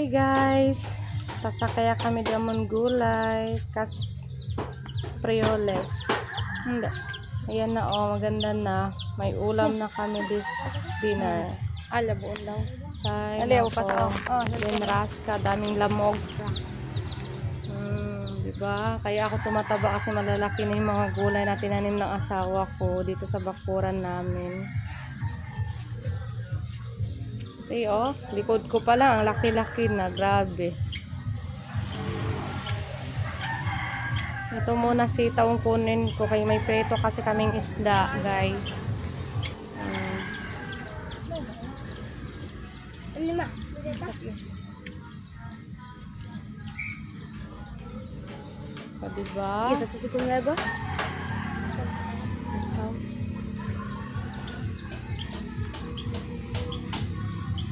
Hi guys, pasakaya kami damon gulay kas prioles. Hindi. Ayan na oh, maganda na. May ulam na kami this dinner. Buon daw. Ay, Aliw nako. pa sa Then raska, daming lamog. Diba? Kaya ako tumataba kasi malalaki na yung mga gulay na tinanim ng asawa ko dito sa bakuran namin. See oh, likod ko pa lang, laki-laki na, grabe. Ito muna sitaw ang kunin ko kay may preto kasi kaming isda, guys. Diba? Isa tutu ko nga ba?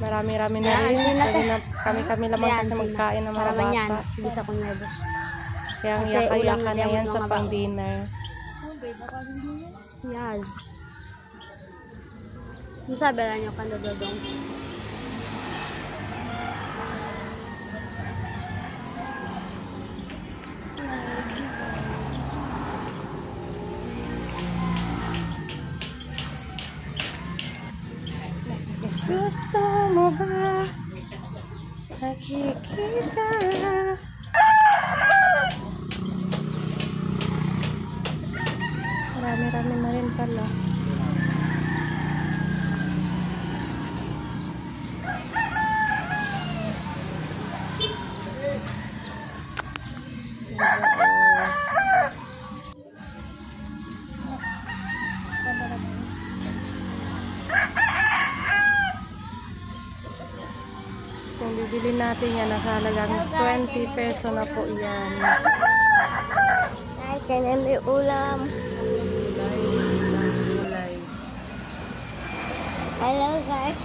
Marami-rami na rin. Kami lamang kasi magkain ng mga bata. Bisa ko nga ba? Kaya yaka-yaka na yan sa pang-dinner. Yes. Sabi lang nyo kanda dodong. Gusto mo ba nakikita? Marami-rami na rin pala. Kung bibili natin yan, nasa halagang 20 peso na po yan. Ay, kaya may ulam. Gulay. Hello guys,